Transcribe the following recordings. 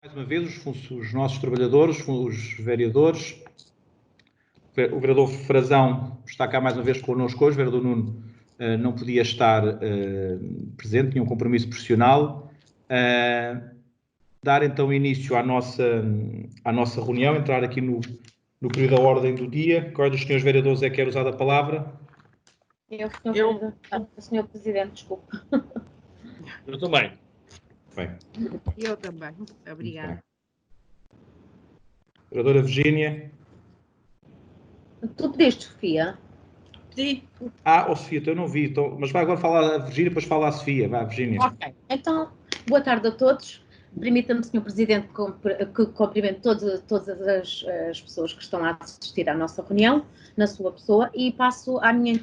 Mais uma vez, os nossos trabalhadores, os vereadores. O vereador Frazão está cá mais uma vez connosco hoje. O vereador Nuno não podia estar presente, tinha um compromisso profissional. Dar então início à nossa reunião, entrar aqui no período da ordem do dia. Qual dos senhores vereadores é que quer usar a palavra? Senhor Presidente, desculpe. Eu também. Bem. Eu também. Obrigada. Vereadora Virgínia. Tu pediste, Sofia? Sim. Sofia, eu não vi, então, mas vai agora falar a Virgínia, depois fala a Sofia. Vai, Virgínia. Ok. Então, boa tarde a todos. Permita-me, Senhor Presidente, que cumprimento todas as pessoas que estão a assistir à nossa reunião, na sua pessoa, e passo à minha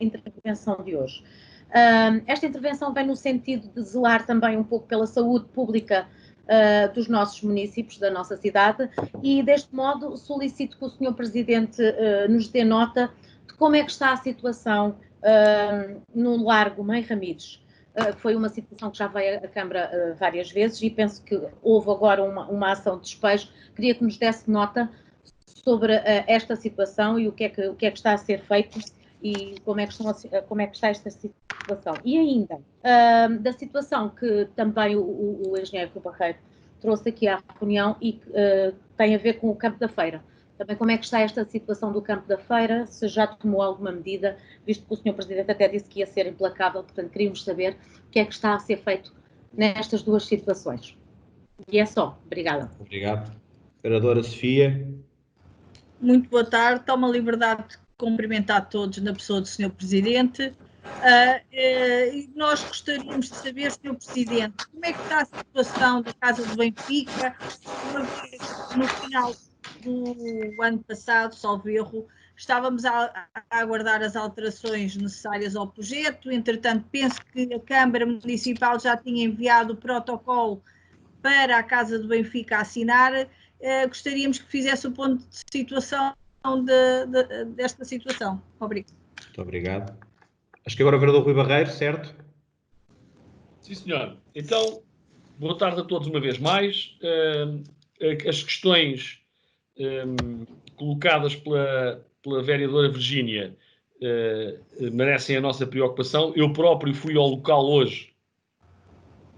intervenção de hoje. Esta intervenção vem no sentido de zelar também um pouco pela saúde pública dos nossos municípios, da nossa cidade, e deste modo solicito que o Senhor Presidente nos dê nota de como é que está a situação no Largo Mãe Ramires. Foi uma situação que já veio à Câmara várias vezes e penso que houve agora uma ação de despejo. Queria que nos desse nota sobre esta situação e o que é que está a ser feito e como é que está esta situação. E ainda, da situação que também o engenheiro Rui Barreiro trouxe aqui à reunião e que tem a ver com o Campo da Feira. Também como é que está esta situação do Campo da Feira, se já tomou alguma medida, visto que o Sr. Presidente até disse que ia ser implacável, portanto queríamos saber o que é que está a ser feito nestas duas situações. E é só. Obrigada. Obrigado. Vereadora Sofia. Muito boa tarde. Tomo a liberdade de cumprimentar todos na pessoa do Sr. Presidente. E nós gostaríamos de saber, Sr. Presidente, como é que está a situação da Casa do Benfica, uma vez no final do ano passado, salvo erro, estávamos a aguardar as alterações necessárias ao projeto. Entretanto, penso que a Câmara Municipal já tinha enviado o protocolo para a Casa do Benfica assinar. Gostaríamos que fizesse o ponto de situação desta situação. Obrigado. Muito obrigado. Acho que agora o vereador Rui Barreiro, certo? Sim, senhor. Então, boa tarde a todos uma vez mais. As questões colocadas pela vereadora Virgínia merecem a nossa preocupação. Eu próprio fui ao local hoje,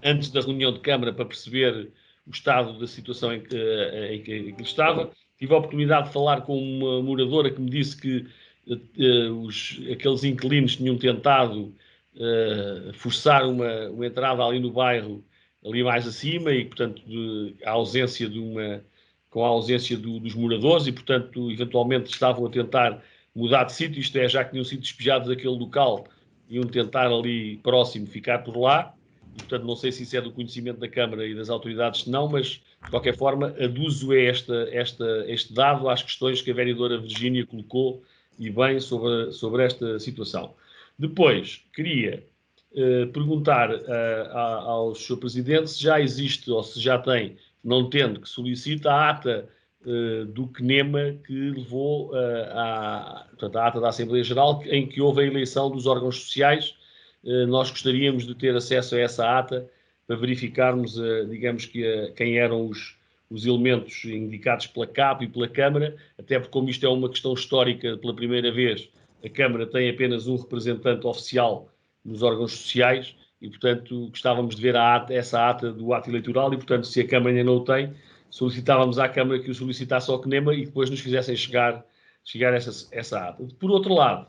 antes da reunião de Câmara, para perceber o estado da situação em que estava. Tive a oportunidade de falar com uma moradora que me disse que aqueles inquilinos tinham tentado forçar uma entrada ali no bairro, ali mais acima, e, portanto, com a ausência dos moradores, e, portanto, eventualmente estavam a tentar mudar de sítio, isto é, já que tinham sido despejados daquele local, iam tentar ali próximo ficar por lá, e, portanto, não sei se isso é do conhecimento da Câmara e das autoridades, não, mas, de qualquer forma, aduzo este dado às questões que a vereadora Virgínia colocou, e bem, sobre esta situação. Depois, queria perguntar ao Sr. Presidente se já existe, ou se já tem, não tendo, que solicita a ata do CNEMA que levou portanto, a ata da Assembleia Geral, em que houve a eleição dos órgãos sociais. Nós gostaríamos de ter acesso a essa ata para verificarmos, digamos, quem eram os elementos indicados pela CAP e pela Câmara, até porque, como isto é uma questão histórica, pela primeira vez, a Câmara tem apenas um representante oficial nos órgãos sociais e, portanto, gostávamos de ver essa ata do ato eleitoral e, portanto, se a Câmara ainda não o tem, solicitávamos à Câmara que o solicitasse ao CNEMA e depois nos fizessem chegar essa ata. Por outro lado,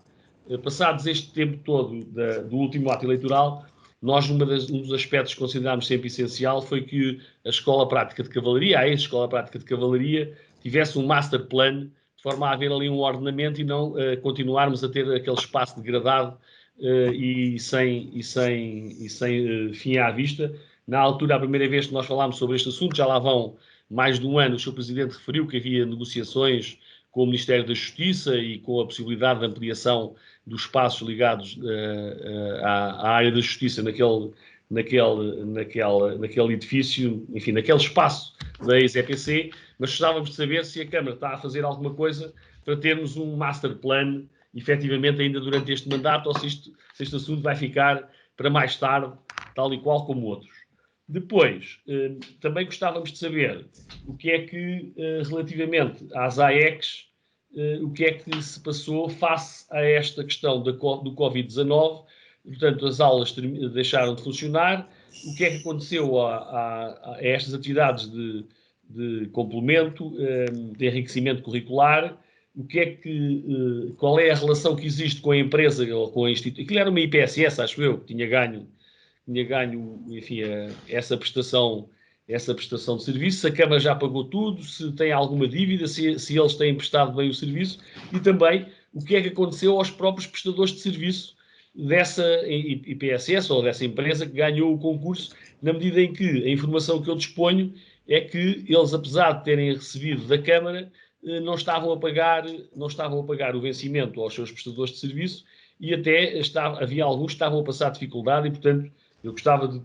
passados este tempo todo do último ato eleitoral, nós, um dos aspectos que considerámos sempre essencial foi que a Escola Prática de Cavalaria, a ex-Escola Prática de Cavalaria, tivesse um master plan, de forma a haver ali um ordenamento e não continuarmos a ter aquele espaço degradado e sem fim à vista. Na altura, a primeira vez que nós falámos sobre este assunto, já lá vão mais de um ano, o Sr. Presidente referiu que havia negociações com o Ministério da Justiça e com a possibilidade de ampliação dos espaços ligados à área da Justiça naquele edifício, enfim, naquele espaço da ex-EPC, mas gostávamos de saber se a Câmara está a fazer alguma coisa para termos um master plan, efetivamente, ainda durante este mandato, ou se este assunto vai ficar para mais tarde, tal e qual como outros. Depois, também gostávamos de saber o que é que, relativamente às AECs, o que é que se passou face a esta questão do Covid-19. Portanto, as aulas deixaram de funcionar. O que é que aconteceu a estas atividades de complemento, de enriquecimento curricular? O que é qual é a relação que existe com a empresa ou com a instituição? Aquilo era uma IPSS, acho eu, que tinha ganho, enfim, essa prestação de serviço. Se a Câmara já pagou tudo, se tem alguma dívida, se eles têm prestado bem o serviço, e também o que é que aconteceu aos próprios prestadores de serviço dessa IPSS ou dessa empresa que ganhou o concurso, na medida em que a informação que eu disponho é que eles, apesar de terem recebido da Câmara, não estavam a pagar o vencimento aos seus prestadores de serviço, e até havia alguns que estavam a passar dificuldade, e, portanto, eu gostava de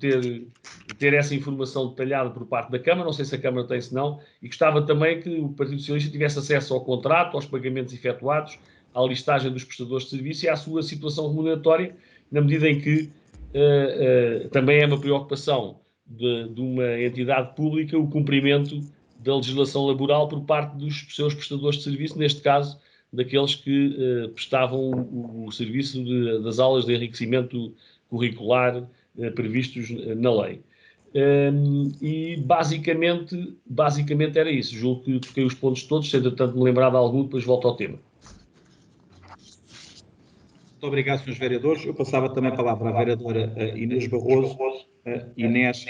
ter essa informação detalhada por parte da Câmara, não sei se a Câmara tem, se não, e gostava também que o Partido Socialista tivesse acesso ao contrato, aos pagamentos efetuados, à listagem dos prestadores de serviço e à sua situação remuneratória, na medida em que também é uma preocupação de uma entidade pública o cumprimento da legislação laboral por parte dos seus prestadores de serviço, neste caso, daqueles que prestavam o serviço das aulas de enriquecimento curricular previstos na lei. E basicamente era isso. Julgo que toquei os pontos todos, se entretanto me lembrar de algum, depois volto ao tema. Muito obrigado, senhores vereadores. Eu passava também a palavra à vereadora Inês Barroso. Inês,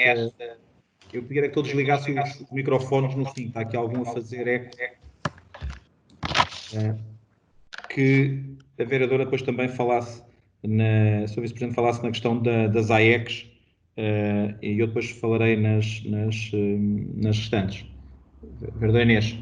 eu pedia que todos ligassem os microfones no fim, está aqui algum a fazer eco. Que a vereadora depois também falasse, a sua vice-presidente falasse na questão das AECs, e eu depois falarei nas restantes. Vereadora Inês.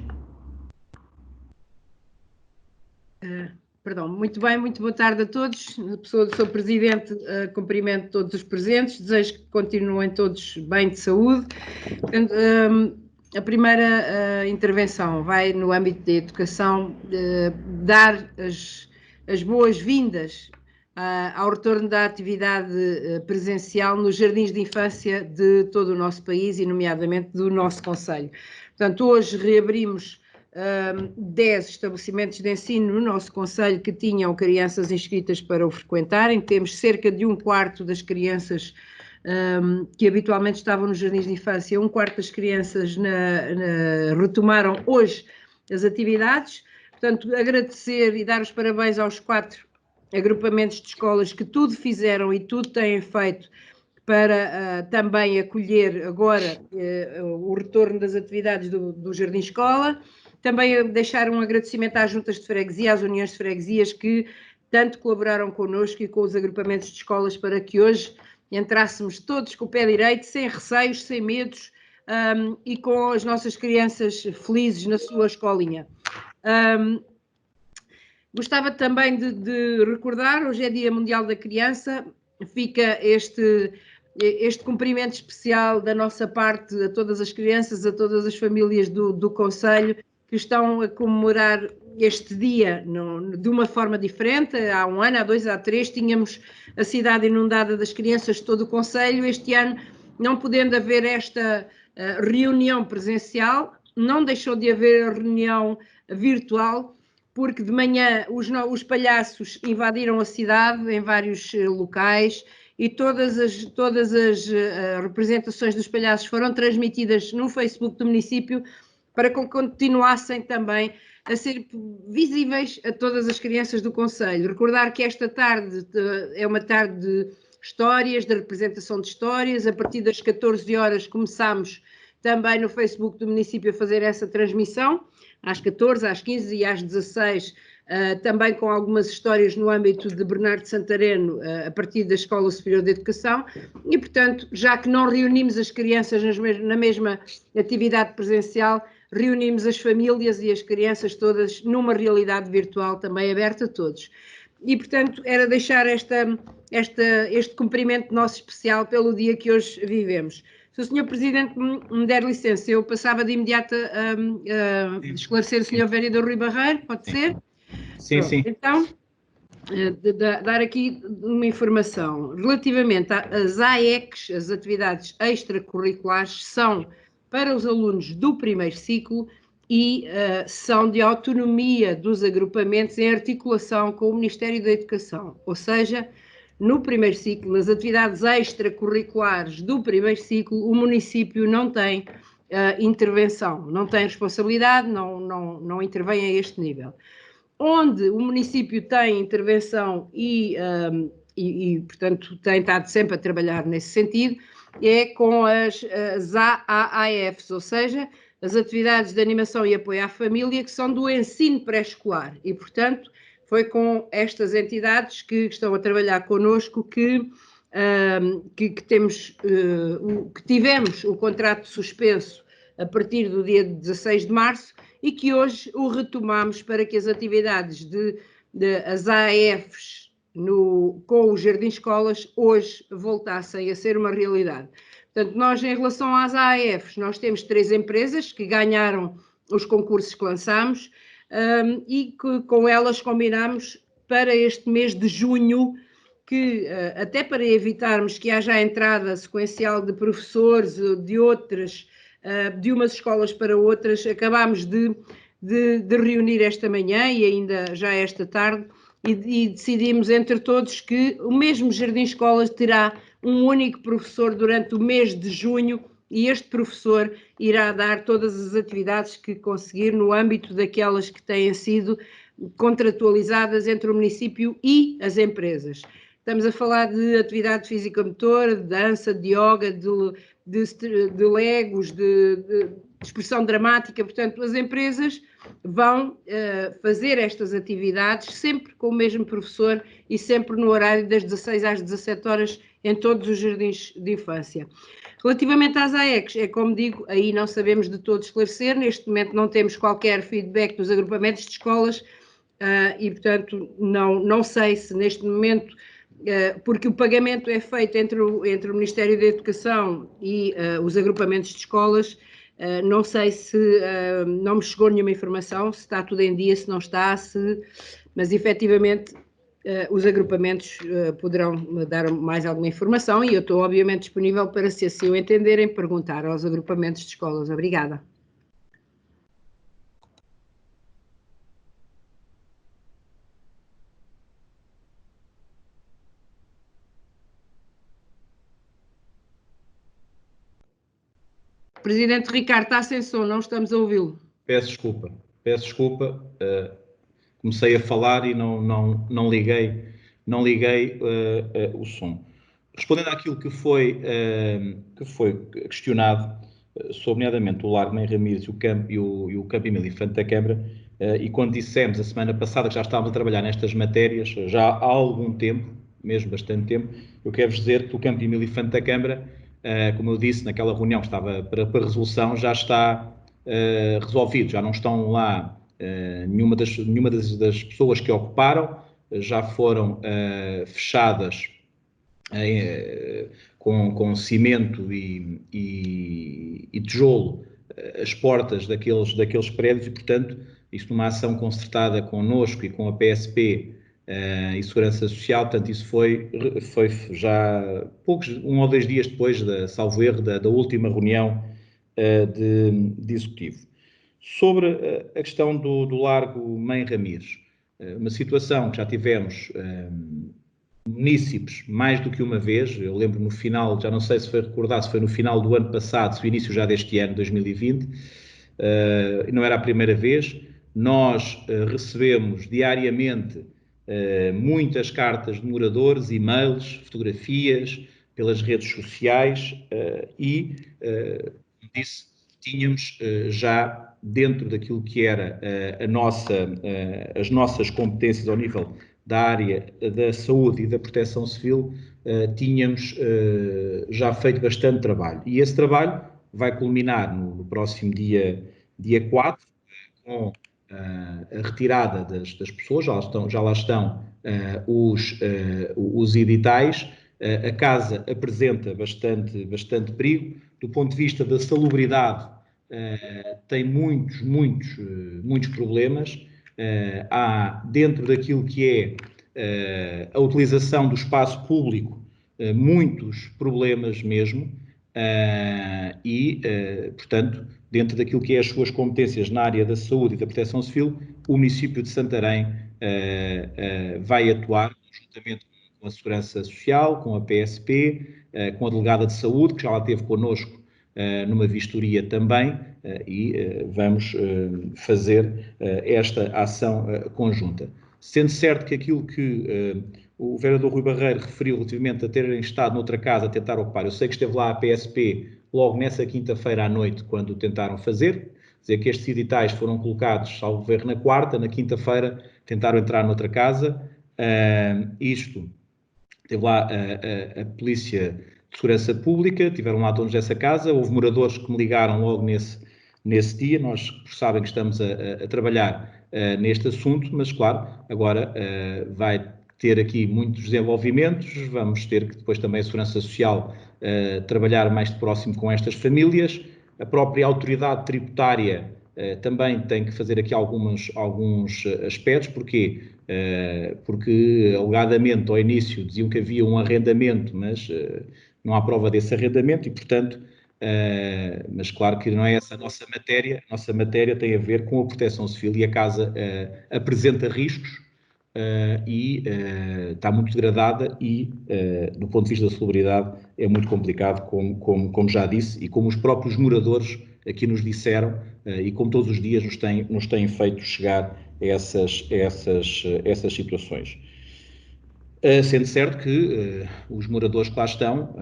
Perdão, muito bem, muito boa tarde a todos. Na pessoa do Sr. Presidente, cumprimento todos os presentes, desejo que continuem todos bem de saúde. Portanto, a primeira intervenção vai no âmbito da educação, dar as boas-vindas ao retorno da atividade presencial nos jardins de infância de todo o nosso país e, nomeadamente, do nosso concelho. Portanto, hoje reabrimos 10 estabelecimentos de ensino no nosso concelho que tinham crianças inscritas para o frequentarem. Temos cerca de 1/4 das crianças que habitualmente estavam nos jardins de infância, 1/4 das crianças retomaram hoje as atividades. Portanto, agradecer e dar os parabéns aos 4 agrupamentos de escolas que tudo fizeram e tudo têm feito para também acolher agora o retorno das atividades do Jardim Escola. Também deixar um agradecimento às juntas de freguesia, às uniões de freguesias que tanto colaboraram connosco e com os agrupamentos de escolas para que hoje entrássemos todos com o pé direito, sem receios, sem medos, e com as nossas crianças felizes na sua escolinha. Gostava também de recordar, hoje é Dia Mundial da Criança, fica este cumprimento especial da nossa parte a todas as crianças, a todas as famílias do concelho que estão a comemorar este dia de uma forma diferente. Há 1 ano, há 2, há 3, tínhamos a cidade inundada das crianças de todo o concelho. Este ano, não podendo haver esta reunião presencial, não deixou de haver a reunião virtual, porque de manhã os palhaços invadiram a cidade em vários locais e todas as representações dos palhaços foram transmitidas no Facebook do município para que continuassem também a ser visíveis a todas as crianças do concelho. Recordar que esta tarde é uma tarde de histórias, de representação de histórias. A partir das 14 horas começámos também no Facebook do município a fazer essa transmissão, às 14, às 15 e às 16, também com algumas histórias no âmbito de Bernardo de Santareno, a partir da Escola Superior de Educação, e, portanto, já que não reunimos as crianças na mesma atividade presencial, reunimos as famílias e as crianças todas numa realidade virtual também aberta a todos. E, portanto, era deixar este cumprimento nosso especial pelo dia que hoje vivemos. Se o Sr. Presidente me der licença, eu passava de imediato a esclarecer o Sr. Vereador Rui Barreiro, pode ser? Sim, sim. Então, dar aqui uma informação. Relativamente às AECs, as atividades extracurriculares, são para os alunos do primeiro ciclo e são de autonomia dos agrupamentos em articulação com o Ministério da Educação. Ou seja, no primeiro ciclo, nas atividades extracurriculares do primeiro ciclo, o município não tem intervenção, não tem responsabilidade, não intervém a este nível. Onde o município tem intervenção e, portanto, tem estado sempre a trabalhar nesse sentido, é com as AAFs, ou seja, as atividades de animação e apoio à família, que são do ensino pré-escolar. E, portanto, foi com estas entidades que estão a trabalhar connosco que tivemos o contrato suspenso a partir do dia 16 de março e que hoje o retomamos para que as atividades as AEFs com os jardins-escolas hoje voltassem a ser uma realidade. Portanto, nós, em relação às AEFs, nós temos 3 empresas que ganharam os concursos que lançámos e que com elas combinamos para este mês de junho que, até para evitarmos que haja a entrada sequencial de professores de umas escolas para outras, acabámos de reunir esta manhã e ainda já esta tarde e decidimos entre todos que o mesmo Jardim Escola terá um único professor durante o mês de junho e este professor irá dar todas as atividades que conseguir no âmbito daquelas que têm sido contratualizadas entre o município e as empresas. Estamos a falar de atividade física-motora, de dança, de yoga, de legos, de expressão dramática. Portanto, as empresas vão fazer estas atividades sempre com o mesmo professor e sempre no horário das 16 às 17 horas em todos os jardins de infância. Relativamente às AECs, é como digo, aí não sabemos de todo esclarecer, neste momento não temos qualquer feedback dos agrupamentos de escolas e, portanto, não sei se neste momento, porque o pagamento é feito entre o Ministério da Educação e os agrupamentos de escolas, não sei se não me chegou nenhuma informação, se está tudo em dia, se não está, mas efetivamente os agrupamentos poderão dar mais alguma informação e eu estou obviamente disponível para, se assim o entenderem, perguntar aos agrupamentos de escolas. Obrigada. Presidente Ricardo, está sem som, não estamos a ouvi-lo. Peço desculpa. Comecei a falar e não liguei o som. Respondendo àquilo que foi questionado, sobre nomeadamente o Largo Mãe Ramires e o Campo Emílio Infante da Câmara, e quando dissemos a semana passada que já estávamos a trabalhar nestas matérias, já há algum tempo, mesmo bastante tempo, eu quero-vos dizer que o Campo Emílio Infante da Câmara, como eu disse, naquela reunião que estava para resolução, já está resolvido, já não estão lá nenhuma das pessoas que ocuparam, já foram fechadas com cimento e tijolo as portas daqueles prédios e, portanto, isto numa ação concertada connosco e com a PSP e Segurança Social, portanto, isso foi já 1 ou 2 dias depois, salvo erro, da última reunião de executivo. Sobre a questão do Largo Mãe Ramires, uma situação que já tivemos munícipes mais do que uma vez, eu lembro no final, já não sei se foi recordado, se foi no final do ano passado, se o início já deste ano, 2020, não era a primeira vez, nós recebemos diariamente muitas cartas de moradores, e-mails, fotografias, pelas redes sociais e, como disse, tínhamos já dentro daquilo que era as nossas competências ao nível da área da saúde e da proteção civil, tínhamos já feito bastante trabalho. E esse trabalho vai culminar no próximo dia 4, com a retirada das pessoas, já lá estão os editais. A casa apresenta bastante perigo. Do ponto de vista da salubridade, tem muitos problemas. Há, dentro daquilo que a utilização do espaço público, muitos problemas mesmo, portanto, dentro daquilo que é as suas competências na área da saúde e da proteção civil, o município de Santarém vai atuar conjuntamente com a Segurança Social, com a PSP, com a Delegada de Saúde, que já lá esteve connosco numa vistoria também, vamos fazer esta ação conjunta. Sendo certo que aquilo que o vereador Rui Barreiro referiu relativamente a terem estado noutra casa a tentar ocupar, eu sei que esteve lá a PSP logo nessa quinta-feira à noite, quando o tentaram fazer, dizer que estes editais foram colocados, salvo erro, na quarta, na quinta-feira tentaram entrar noutra casa, teve lá a Polícia de Segurança Pública, tiveram lá donos dessa casa, houve moradores que me ligaram logo nesse dia, nós sabem que estamos a trabalhar neste assunto, mas claro, agora vai ter aqui muitos desenvolvimentos, vamos ter que depois também a Segurança Social trabalhar mais de próximo com estas famílias, a própria autoridade tributária também tem que fazer aqui alguns aspectos, porque alegadamente ao início diziam que havia um arrendamento, mas não há prova desse arrendamento e, portanto, mas claro que não é essa a nossa matéria tem a ver com a proteção civil e a casa apresenta riscos está muito degradada e, do ponto de vista da salubridade, é muito complicado, como já disse, e como os próprios moradores aqui nos disseram, e como todos os dias nos têm feito chegar essas situações. Sendo certo que os moradores que lá estão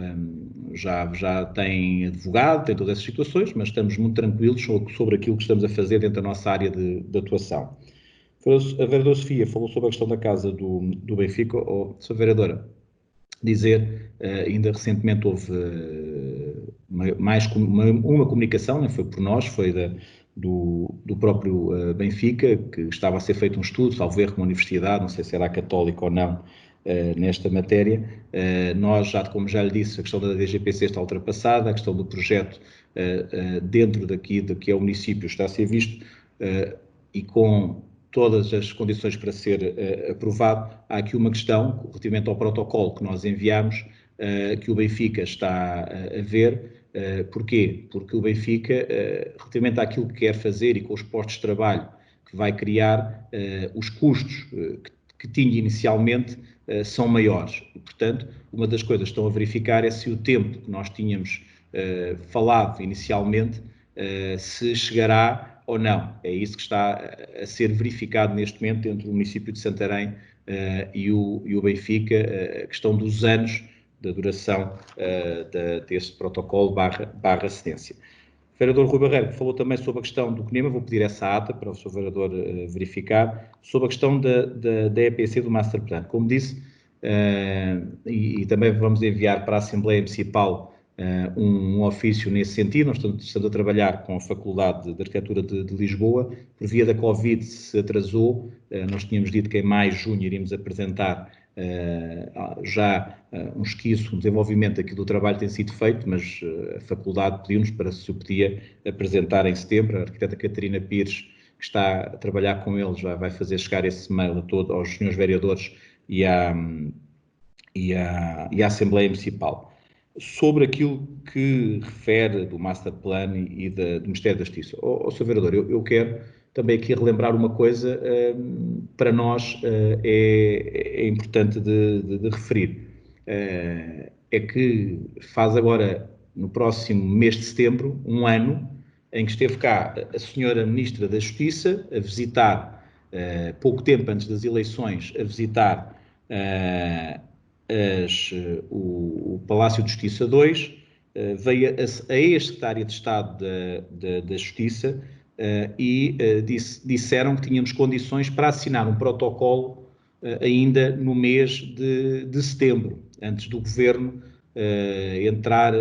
já têm advogado, têm todas essas situações, mas estamos muito tranquilos sobre aquilo que estamos a fazer dentro da nossa área de atuação. A vereadora Sofia falou sobre a questão da casa do Benfica. Sra. Vereadora, dizer, ainda recentemente houve uma comunicação, não foi por nós, foi do próprio Benfica, que estava a ser feito um estudo, salvo erro, com uma universidade, não sei se era católica ou não, nesta matéria. Nós, como já lhe disse, a questão da DGPC está ultrapassada, a questão do projeto dentro daqui do que é o município está a ser visto e com todas as condições para ser aprovado. Há aqui uma questão, relativamente ao protocolo que nós enviamos, que o Benfica está a ver. Porquê? Porque o Benfica, relativamente àquilo que quer fazer e com os postos de trabalho que vai criar, os custos que tinha inicialmente são maiores. E, portanto, uma das coisas que estão a verificar é se o tempo que nós tínhamos falado inicialmente se chegará ou não. É isso que está a ser verificado neste momento entre o município de Santarém e o Benfica, a questão dos anos da duração desse protocolo barra cedência. O vereador Rui Barreiro falou também sobre a questão do CNEMA, vou pedir essa ata para o Sr. Vereador verificar, sobre a questão da EPC do Master Plan. Como disse, e também vamos enviar para a Assembleia Municipal um ofício nesse sentido. Nós estamos a trabalhar com a Faculdade de Arquitetura de Lisboa. Por via da Covid se atrasou, nós tínhamos dito que em maio, junho iríamos apresentar já um esquiço, um desenvolvimento aqui do trabalho que tem sido feito, mas a Faculdade pediu-nos para se o podia apresentar em setembro. A arquiteta Catarina Pires, que está a trabalhar com eles, vai fazer chegar esse mail aos senhores vereadores e à Assembleia Municipal. Sobre aquilo que refere do Master Plan e do Ministério da Justiça. Sr. Vereador, eu quero também aqui relembrar uma coisa, para nós é importante de referir. É que faz agora, no próximo mês de setembro, um ano, em que esteve cá a senhora Ministra da Justiça a visitar, pouco tempo antes das eleições, a visitar o Palácio de Justiça 2, veio a ex-secretária de Estado da Justiça e disseram que tínhamos condições para assinar um protocolo ainda no mês de setembro, antes do Governo entrar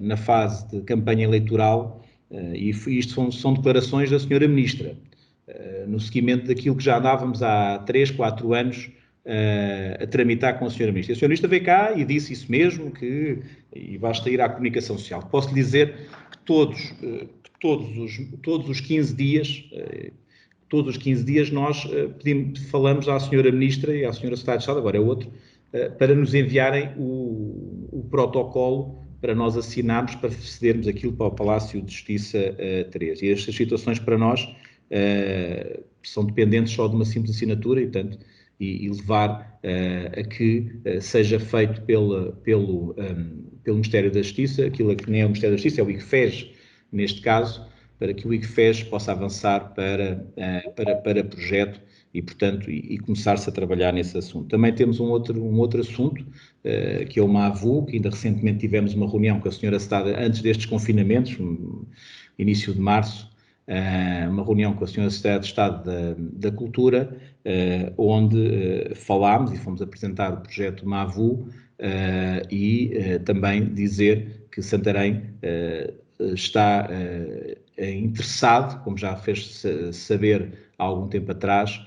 na fase de campanha eleitoral, e isto são declarações da senhora Ministra, no seguimento daquilo que já andávamos há 3, 4 anos a tramitar com a senhora Ministra. A senhora Ministra veio cá e disse isso mesmo, e basta ir à comunicação social. Posso lhe dizer que todos os 15 dias, todos os 15 dias nós falamos à senhora Ministra e à senhora Secretária de Estado, agora é outro, para nos enviarem o protocolo para nós assinarmos, para cedermos aquilo para o Palácio de Justiça 3. E estas situações para nós são dependentes só de uma simples assinatura e levar a que seja feito pelo Ministério da Justiça, aquilo que nem é o Ministério da Justiça, é o ICFES, neste caso, para que o ICFES possa avançar para projeto e, portanto, e começar-se a trabalhar nesse assunto. Também temos um outro assunto, que é o MAVU, que ainda recentemente tivemos uma reunião com a senhora Secretária, antes destes confinamentos, início de março, uma reunião com a senhora Secretária de Estado da Cultura, onde falámos e fomos apresentar o projeto MAVU e também dizer que Santarém está interessado, como já fez saber há algum tempo atrás,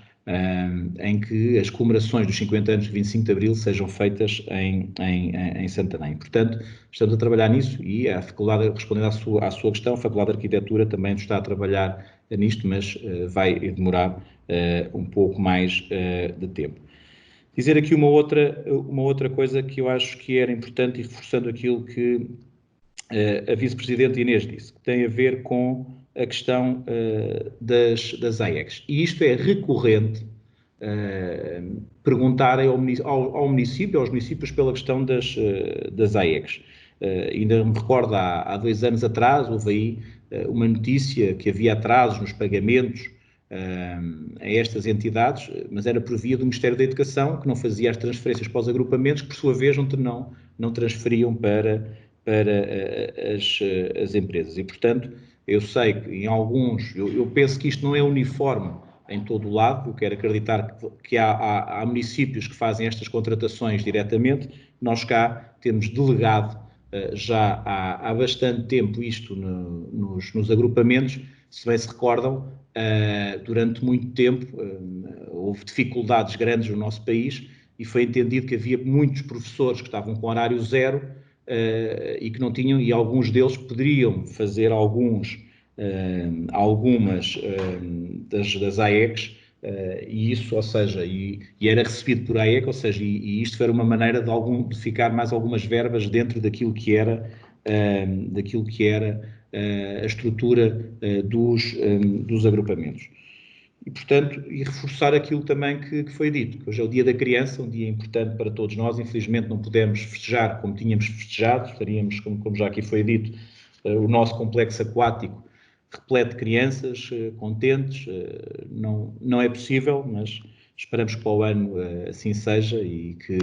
em que as comemorações dos 50 anos de 25 de Abril sejam feitas em Santarém. Portanto, estamos a trabalhar nisso e a faculdade, respondendo à sua questão, a Faculdade de Arquitetura também está a trabalhar nisto, mas vai demorar um pouco mais de tempo. Dizer aqui uma outra coisa que eu acho que era importante e reforçando aquilo que a Vice-Presidente Inês disse, que tem a ver com a questão das AECs. E isto é recorrente, perguntarem ao município, aos municípios, pela questão das AECs. Ainda me recordo, há 2 anos atrás, houve aí uma notícia que havia atrasos nos pagamentos a estas entidades, mas era por via do Ministério da Educação, que não fazia as transferências para os agrupamentos, que por sua vez não transferiam para as empresas. E, portanto, eu sei que em alguns, eu penso que isto não é uniforme em todo o lado, eu quero acreditar que há municípios que fazem estas contratações diretamente. Nós cá temos delegado já há bastante tempo isto nos agrupamentos. Se bem se recordam, durante muito tempo houve dificuldades grandes no nosso país e foi entendido que havia muitos professores que estavam com horário zero e que não tinham, e alguns deles poderiam fazer algumas das AECs, e isso, ou seja, e era recebido por AEC, ou seja, e isto era uma maneira de ficar mais algumas verbas dentro daquilo que era a estrutura dos agrupamentos. E, portanto, e reforçar aquilo também que foi dito, que hoje é o Dia da Criança, um dia importante para todos nós. Infelizmente não pudemos festejar como tínhamos festejado, estaríamos, como já aqui foi dito, o nosso complexo aquático repleto de crianças contentes. Não é possível, mas esperamos que para o ano assim seja e que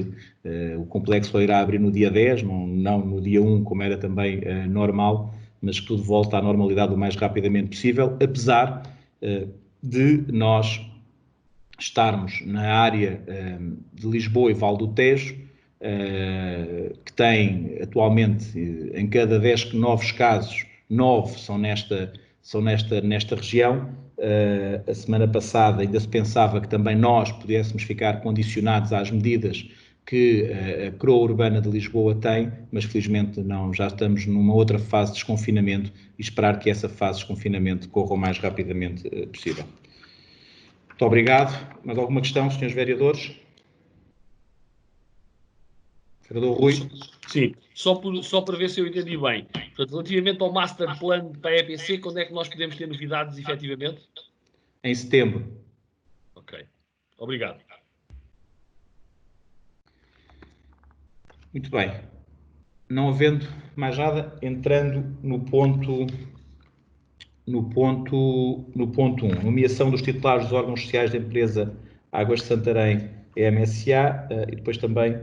o complexo só irá abrir no dia 10, não no dia 1, como era também normal, mas que tudo volte à normalidade o mais rapidamente possível, apesar de nós estarmos na área de Lisboa e Val do Tejo, que tem atualmente, em cada 10 novos casos, 9 são nesta região. A semana passada ainda se pensava que também nós pudéssemos ficar condicionados às medidas que a Croa Urbana de Lisboa tem, mas felizmente não, já estamos numa outra fase de desconfinamento e esperar que essa fase de desconfinamento corra o mais rapidamente possível. Muito obrigado. Mais alguma questão, senhores vereadores? Vereador Rui? Sim, só para ver se eu entendi bem. Portanto, relativamente ao Master Plan para a EPC, quando é que nós podemos ter novidades, efetivamente? Em setembro. Ok. Obrigado. Muito bem. Não havendo mais nada, entrando no ponto 1, nomeação dos titulares dos órgãos sociais da empresa Águas de Santarém, EMSA, e depois também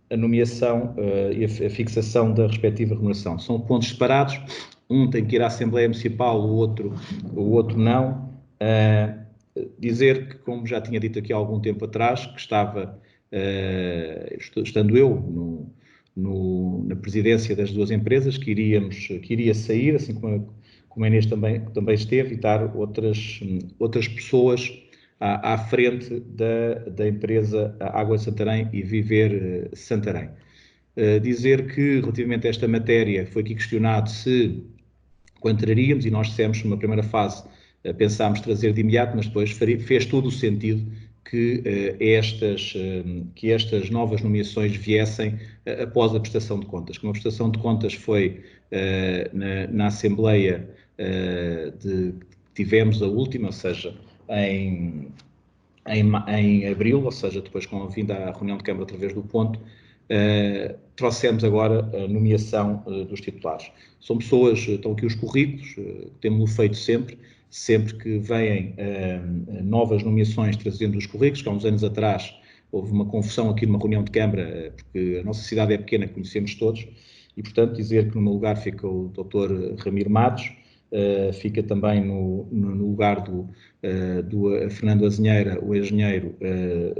a nomeação e a fixação da respectiva remuneração. São pontos separados, um tem que ir à Assembleia Municipal, o outro não. Dizer que, como já tinha dito aqui há algum tempo atrás, que estando eu na presidência das duas empresas, que iria sair, assim como a Inês também esteve, e dar outras pessoas à frente da empresa Água de Santarém e Viver Santarém. Dizer que, relativamente a esta matéria, foi aqui questionado quando entraríamos, e nós dissemos numa primeira fase pensámos trazer de imediato, mas depois fez todo o sentido que estas novas nomeações viessem após a prestação de contas. Como a prestação de contas foi na Assembleia tivemos a última, ou seja, em abril, ou seja, depois com a vinda à reunião de Câmara através do ponto, trouxemos agora a nomeação dos titulares. São pessoas, estão aqui os currículos, temos-lo feito sempre que vêm novas nomeações trazendo os currículos, que há uns anos atrás houve uma confusão aqui numa reunião de Câmara, porque a nossa cidade é pequena, conhecemos todos, e portanto dizer que no meu lugar fica o Dr. Ramiro Matos, fica também no lugar do Fernando Azinheira, o engenheiro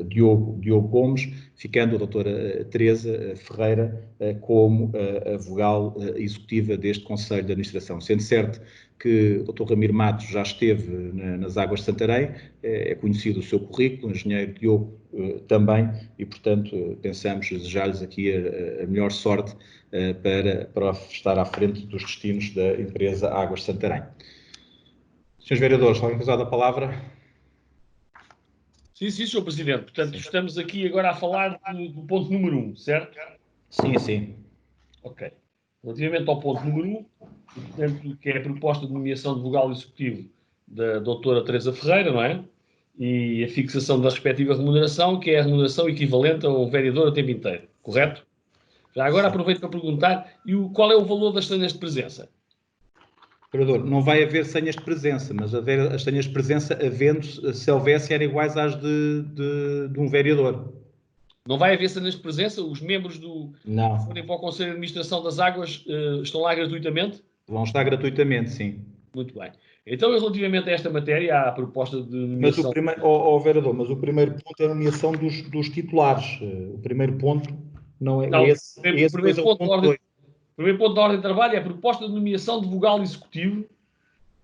Diogo Gomes, ficando a doutora Teresa Ferreira como a vogal executiva deste Conselho de Administração. Sendo certo que o Dr. Ramiro Matos já esteve nas Águas de Santarém, é conhecido o seu currículo, o engenheiro Diogo também, e portanto pensamos desejar-lhes aqui a melhor sorte para estar à frente dos destinos da empresa Águas de Santarém. Senhores vereadores, alguém quiser dar a palavra? Sim, Sr. Presidente. Portanto, estamos aqui agora a falar do ponto número 1, certo? Sim. Ok. Relativamente ao ponto número 1, portanto, que é a proposta de nomeação de vogal executivo da doutora Teresa Ferreira, não é? E a fixação da respectiva remuneração, que é a remuneração equivalente a um vereador a tempo inteiro, correto? Já agora aproveito para perguntar, qual é o valor das senhas de presença? Vereador, não vai haver senhas de presença, mas as senhas de presença, se houvesse, eram iguais às de um vereador. Não vai haver senhas de presença? Os membros que forem para o Conselho de Administração das Águas estão lá gratuitamente? Vão estar gratuitamente, sim. Muito bem. Então, relativamente a esta matéria, há a proposta de nomeação... Vereador, mas o primeiro ponto é a nomeação dos titulares. O primeiro ponto não é esse. O primeiro ponto da ordem de trabalho é a proposta de nomeação de vogal executivo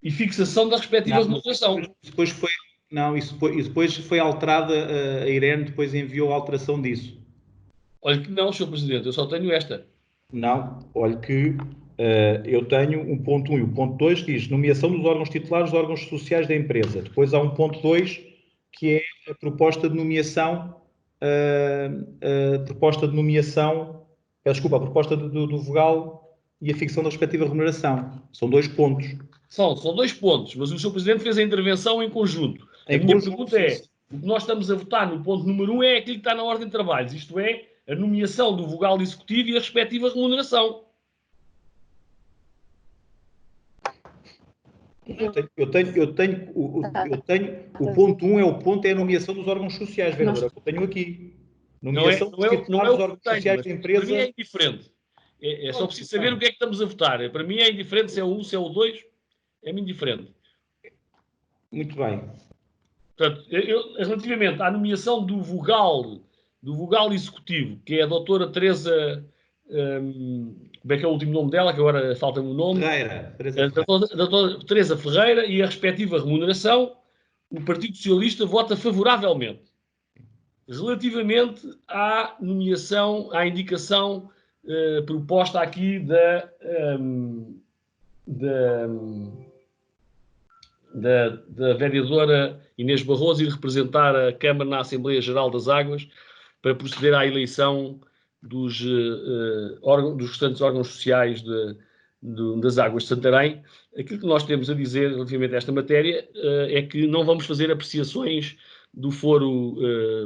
e fixação da respectiva remuneração. Isso depois foi alterada, a Irene depois enviou a alteração disso. Olha que não, Sr. Presidente, eu só tenho esta. Não, olha que eu tenho um ponto 1 e o ponto 2 diz nomeação dos órgãos titulares dos órgãos sociais da empresa. Depois há um ponto 2 que é a proposta de nomeação, a proposta do vogal e a fixação da respectiva remuneração. São 2 pontos. São 2 pontos, mas o Sr. Presidente fez a intervenção em conjunto. A minha pergunta é, o que nós estamos a votar no ponto número 1 é aquilo que está na ordem de trabalhos, isto é, a nomeação do vogal executivo e a respectiva remuneração. Eu tenho o ponto 1 é a nomeação dos órgãos sociais, vereador, eu tenho aqui. Nomeação dos órgãos sociais da empresa. Para mim é indiferente. É só preciso saber o que é que estamos a votar. Para mim é indiferente se é o 1, se é o 2, é-me indiferente. Muito bem. Portanto, relativamente à nomeação do vogal executivo, que é a doutora Teresa... como é que é o último nome dela, que agora falta-me o nome? Ferreira. Da doutora Teresa Ferreira e a respectiva remuneração, o Partido Socialista vota favoravelmente. Relativamente à nomeação, à indicação proposta aqui da vereadora Inês Barroso ir representar a Câmara na Assembleia Geral das Águas para proceder à eleição dos restantes órgãos sociais das Águas de Santarém. Aquilo que nós temos a dizer relativamente a esta matéria é que não vamos fazer apreciações do foro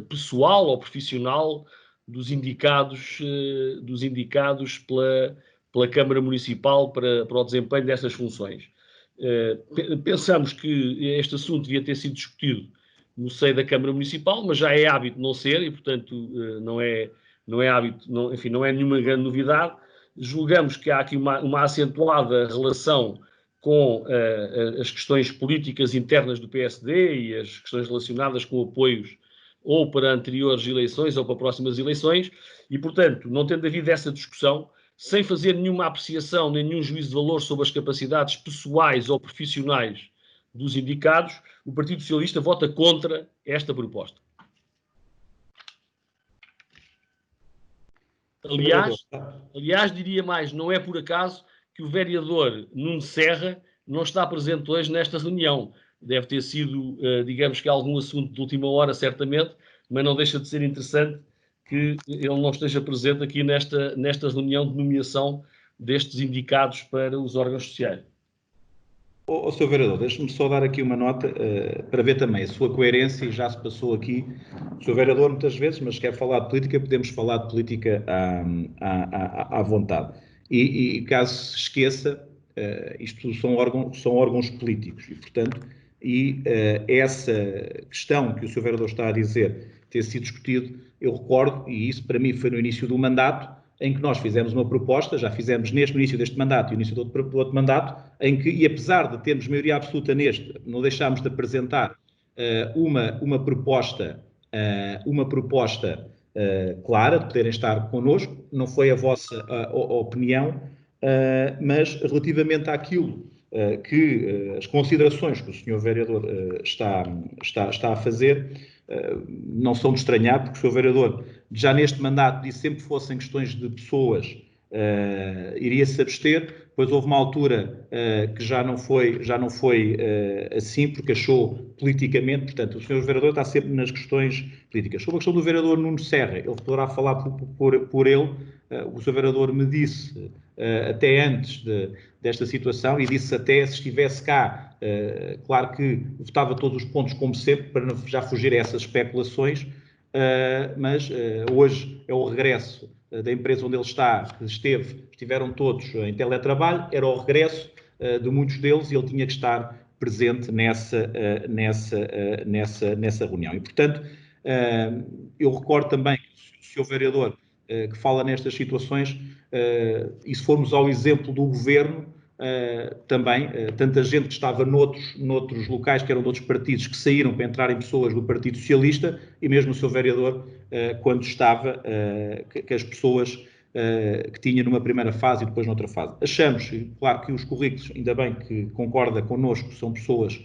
pessoal ou profissional dos indicados pela Câmara Municipal para o desempenho destas funções. Pensamos que este assunto devia ter sido discutido no seio da Câmara Municipal, mas já é hábito não ser e, portanto, não é nenhuma grande novidade. Julgamos que há aqui uma acentuada relação com as questões políticas internas do PSD e as questões relacionadas com apoios ou para anteriores eleições ou para próximas eleições e, portanto, não tendo havido essa discussão, sem fazer nenhuma apreciação nem nenhum juízo de valor sobre as capacidades pessoais ou profissionais dos indicados, o Partido Socialista vota contra esta proposta. Aliás, diria mais, não é por acaso que o vereador Nuno Serra não está presente hoje nesta reunião. deve ter sido, digamos que algum assunto de última hora, certamente, mas não deixa de ser interessante que ele não esteja presente aqui nesta reunião de nomeação destes indicados para os órgãos sociais. Sr. Vereador, deixe-me só dar aqui uma nota para ver também a sua coerência, e já se passou aqui. O Sr. Vereador muitas vezes, mas quer falar de política, podemos falar de política à vontade. E caso se esqueça, isto são órgãos políticos e, portanto, essa questão que o Sr. Vereador está a dizer ter sido discutido, eu recordo, e isso para mim foi no início do mandato, em que nós fizemos uma proposta, já fizemos no início deste mandato e no início do outro mandato, em que, e apesar de termos maioria absoluta neste, não deixámos de apresentar uma proposta clara, de poderem estar connosco, não foi a vossa opinião, mas relativamente àquilo que as considerações que o Sr. Vereador está a fazer, não são de estranhar, porque o Sr. Vereador, já neste mandato, disse sempre que fossem questões de pessoas, iria-se abster. Depois houve uma altura que já não foi assim, porque achou politicamente, portanto, o Sr. Vereador está sempre nas questões políticas. Sobre a questão do Vereador Nuno Serra, ele poderá falar por ele. O Sr. Vereador me disse, até antes desta situação, e disse até, se estivesse cá, claro que votava todos os pontos como sempre, para não já fugir a essas especulações, mas hoje é o regresso da empresa onde ele estiveram todos em teletrabalho, era o regresso de muitos deles e ele tinha que estar presente nessa reunião. E, portanto, eu recordo também que o Sr. Vereador que fala nestas situações, e se formos ao exemplo do Governo, também, tanta gente que estava noutros locais, que eram de outros partidos, que saíram para entrarem pessoas do Partido Socialista, e mesmo o Sr. Vereador, quando estava, que as pessoas que tinha numa primeira fase e depois noutra fase. Achamos, claro que os currículos, ainda bem que concorda connosco, são pessoas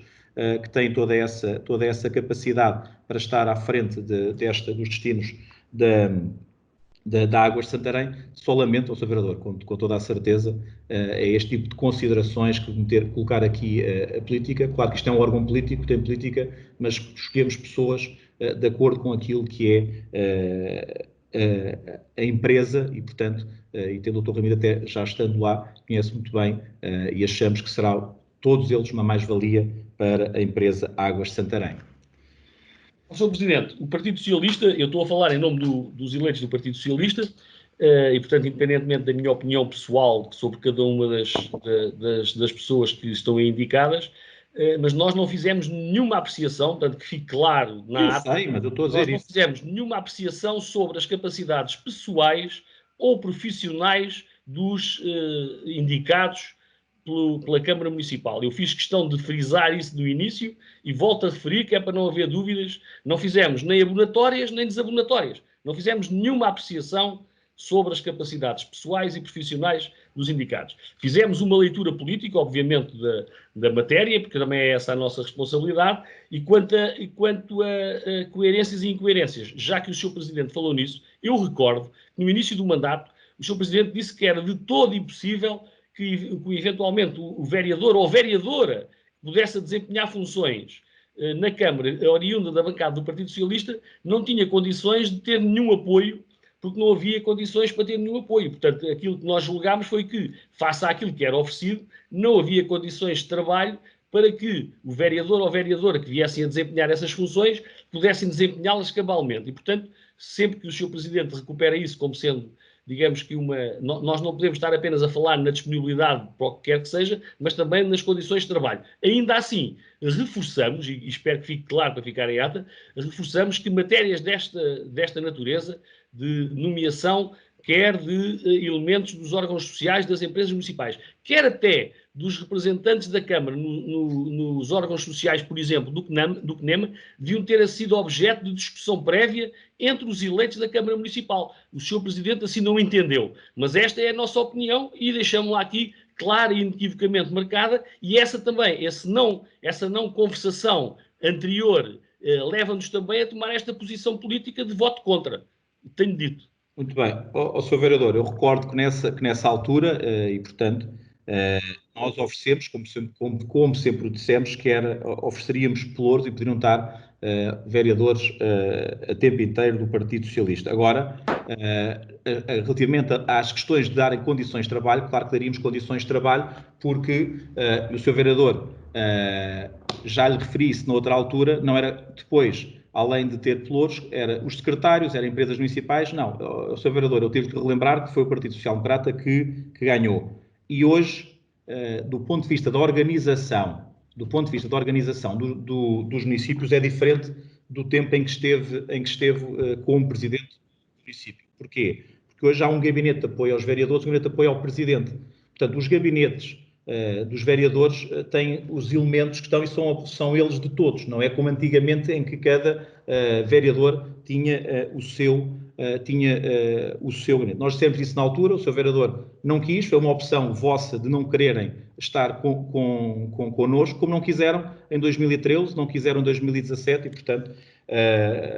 que têm toda essa capacidade para estar à frente dos destinos da Águas de Santarém. Só lamento, ao Sr. Vereador, com toda a certeza, é este tipo de considerações que colocar aqui a política. Claro que isto é um órgão político, tem política, mas escolhemos pessoas de acordo com aquilo que é a empresa e, portanto, e tendo o Dr. Ramiro até já estando lá, conhece muito bem e achamos que será todos eles uma mais-valia para a empresa Águas de Santarém. Sr. Presidente, o Partido Socialista, eu estou a falar em nome dos eleitos do Partido Socialista, e, portanto, independentemente da minha opinião pessoal sobre cada uma das pessoas que estão aí indicadas, mas nós não fizemos nenhuma apreciação, portanto, que fique claro na ata. Eu sei, mas eu estou a dizer isso. Nós não fizemos nenhuma apreciação sobre as capacidades pessoais ou profissionais dos indicados pela Câmara Municipal. Eu fiz questão de frisar isso no início e volto a referir que é para não haver dúvidas. Não fizemos nem abonatórias nem desabonatórias. Não fizemos nenhuma apreciação sobre as capacidades pessoais e profissionais dos indicados. Fizemos uma leitura política, obviamente, da matéria, porque também é essa a nossa responsabilidade, e quanto a coerências e incoerências, já que o Sr. Presidente falou nisso, eu recordo que no início do mandato o Sr. Presidente disse que era de todo impossível que eventualmente o vereador ou vereadora pudesse desempenhar funções na Câmara, oriunda da bancada do Partido Socialista, não tinha condições de ter nenhum apoio, porque não havia condições para ter nenhum apoio. Portanto, aquilo que nós julgámos foi que, face àquilo que era oferecido, não havia condições de trabalho para que o vereador ou vereadora que viessem a desempenhar essas funções pudessem desempenhá-las cabalmente. E, portanto, sempre que o Sr. Presidente recupera isso como sendo, digamos que nós não podemos estar apenas a falar na disponibilidade para o que quer que seja, mas também nas condições de trabalho. Ainda assim, reforçamos, e espero que fique claro para ficar em ata, reforçamos que matérias desta natureza, de nomeação, quer de elementos dos órgãos sociais das empresas municipais, quer até dos representantes da Câmara nos órgãos sociais, por exemplo, do CNEMA, deviam ter sido objeto de discussão prévia entre os eleitos da Câmara Municipal. O Sr. Presidente assim não entendeu, mas esta é a nossa opinião e deixamos-la aqui clara e inequivocamente marcada, e essa não conversação anterior leva-nos também a tomar esta posição política de voto contra. Tenho dito. Muito bem. Sr. Vereador, eu recordo que nessa altura, e portanto, Nós oferecemos, como sempre o dissemos, que ofereceríamos pelouros e poderiam estar vereadores a tempo inteiro do Partido Socialista. Agora, relativamente às questões de darem condições de trabalho, claro que daríamos condições de trabalho, porque o Sr. Vereador já lhe referi-se noutra altura, não era depois, além de ter pelouros, era os secretários, eram empresas municipais, não. O Sr. Vereador, eu tive que relembrar que foi o Partido Social Democrata que ganhou. E hoje, do ponto de vista da organização, dos municípios, é diferente do tempo em que esteve como presidente do município. Porquê? Porque hoje há um gabinete de apoio aos vereadores, um gabinete de apoio ao presidente. Portanto, os gabinetes dos vereadores têm os elementos que estão e são eles de todos, não é como antigamente em que cada vereador tinha o seu gabinete. Nós dissemos isso na altura, o Sr. Vereador não quis, foi uma opção vossa de não quererem estar connosco, como não quiseram em 2013, não quiseram em 2017 e, portanto,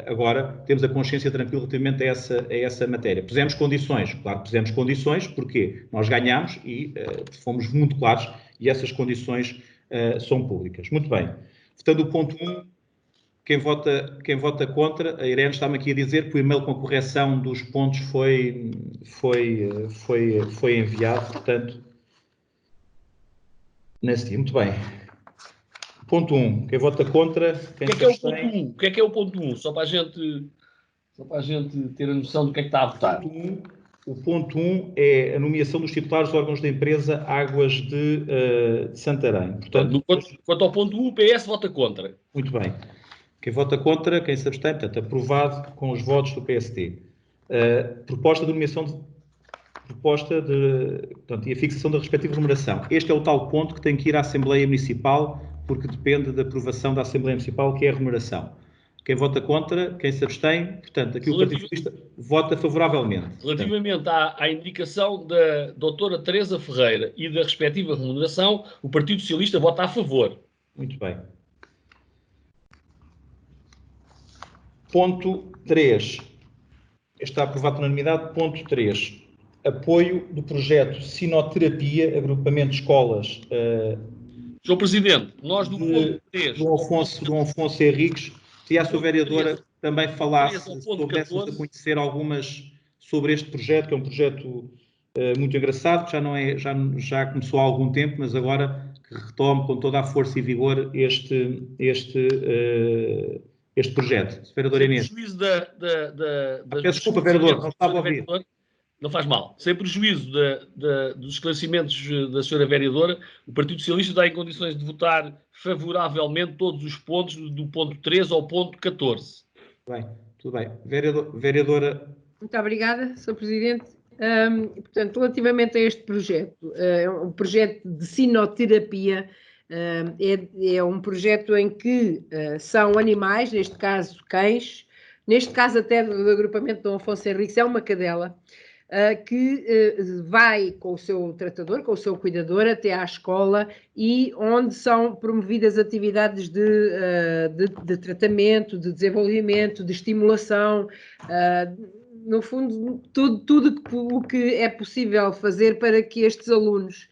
agora temos a consciência tranquila relativamente a essa matéria. Pusemos condições, claro que pusemos condições, porque nós ganhámos e fomos muito claros e essas condições são públicas. Muito bem. Portanto, o ponto 1, quem vota contra, a Irene está-me aqui a dizer que o e-mail com a correção dos pontos foi enviado, portanto, nesse dia. Muito bem. Ponto 1. Quem vota contra... O que é o ponto 1? O que é o ponto 1? Só para a gente ter a noção do que é que está a votar. O ponto 1 é a nomeação dos titulares dos órgãos da empresa Águas de Santarém. Portanto, quanto ao ponto 1, o PS vota contra. Muito bem. Quem vota contra, quem se abstém, portanto, aprovado com os votos do PSD. Proposta de nomeação portanto, e a fixação da respectiva remuneração. Este é o tal ponto que tem que ir à Assembleia Municipal, porque depende da aprovação da Assembleia Municipal, que é a remuneração. Quem vota contra, quem se abstém, portanto, aqui o Partido Socialista vota favoravelmente. Relativamente à indicação da doutora Teresa Ferreira e da respectiva remuneração, o Partido Socialista vota a favor. Muito bem. Ponto 3. Está aprovado por unanimidade. Ponto 3. Apoio do projeto Sinoterapia, agrupamento de escolas... Sr. Presidente, nós do ponto 3... Do Afonso Henriques, se a sua vereadora também falasse, se soubéssemos a conhecer algumas sobre este projeto, que é um projeto muito engraçado, que já começou há algum tempo, mas agora que retome com toda a força e vigor este projeto. Vereadora Inês. Sem prejuízo peço desculpa, vereador, não estava a ouvir. Não faz mal. Sem prejuízo dos esclarecimentos da senhora vereadora, o Partido Socialista está em condições de votar favoravelmente todos os pontos, do ponto 3 ao ponto 14. Tudo bem. Vereadora... Muito obrigada, Sr. Presidente. Portanto, relativamente a este projeto, é um projeto de sinoterapia, é um projeto em que são animais, neste caso cães, neste caso até do agrupamento de Dom Afonso Henriques, é uma cadela, que vai com o seu tratador, com o seu cuidador até à escola e onde são promovidas atividades de tratamento, de desenvolvimento, de estimulação, no fundo tudo o que é possível fazer para que estes alunos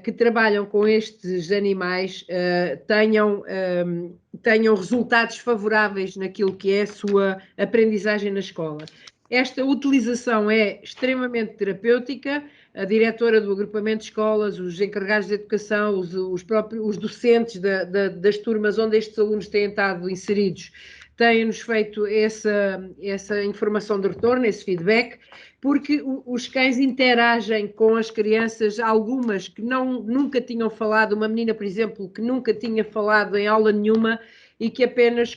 que trabalham com estes animais tenham resultados favoráveis naquilo que é a sua aprendizagem na escola. Esta utilização é extremamente terapêutica, a diretora do agrupamento de escolas, os encarregados de educação, os docentes das turmas onde estes alunos têm estado inseridos, têm-nos feito essa informação de retorno, esse feedback, porque os cães interagem com as crianças, algumas que nunca tinham falado, uma menina, por exemplo, que nunca tinha falado em aula nenhuma e que apenas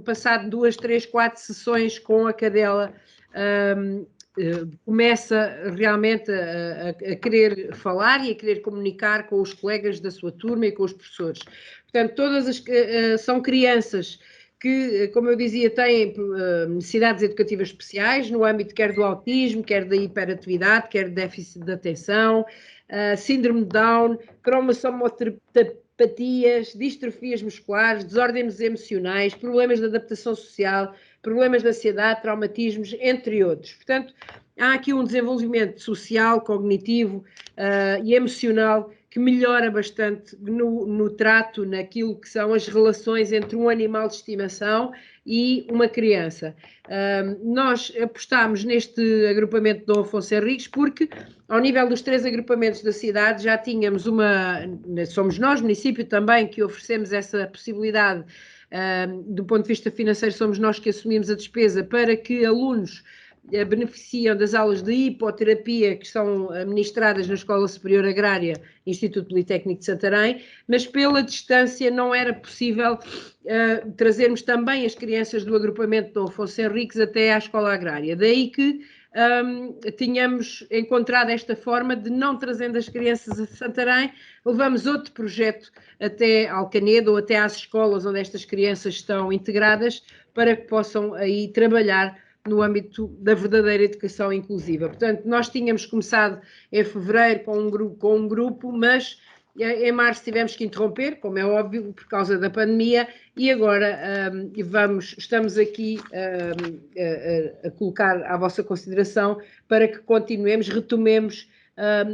passado 2, 3, 4 sessões com a cadela, começa realmente a querer falar e a querer comunicar com os colegas da sua turma e com os professores. Portanto, são crianças que, como eu dizia, têm necessidades educativas especiais no âmbito quer do autismo, quer da hiperatividade, quer de déficit de atenção, síndrome de Down, cromossomopatias, distrofias musculares, desordens emocionais, problemas de adaptação social, problemas de ansiedade, traumatismos, entre outros. Portanto, há aqui um desenvolvimento social, cognitivo e emocional que melhora bastante no trato, naquilo que são as relações entre um animal de estimação e uma criança. Nós apostámos neste agrupamento de Dom Afonso Henriques porque, ao nível dos 3 agrupamentos da cidade, já tínhamos somos nós, município também, que oferecemos essa possibilidade. Do ponto de vista financeiro, somos nós que assumimos a despesa para que alunos beneficiam das aulas de hipoterapia que são ministradas na Escola Superior Agrária, Instituto Politécnico de Santarém, mas pela distância não era possível trazermos também as crianças do agrupamento Dom Afonso Henriques até à Escola Agrária. Daí que tínhamos encontrado esta forma de, não trazendo as crianças a Santarém, levamos outro projeto até Alcanedo ou até às escolas onde estas crianças estão integradas para que possam aí trabalhar no âmbito da verdadeira educação inclusiva. Portanto, nós tínhamos começado em fevereiro com um grupo, mas em março tivemos que interromper, como é óbvio, por causa da pandemia, e agora estamos aqui a colocar à vossa consideração para que continuemos, retomemos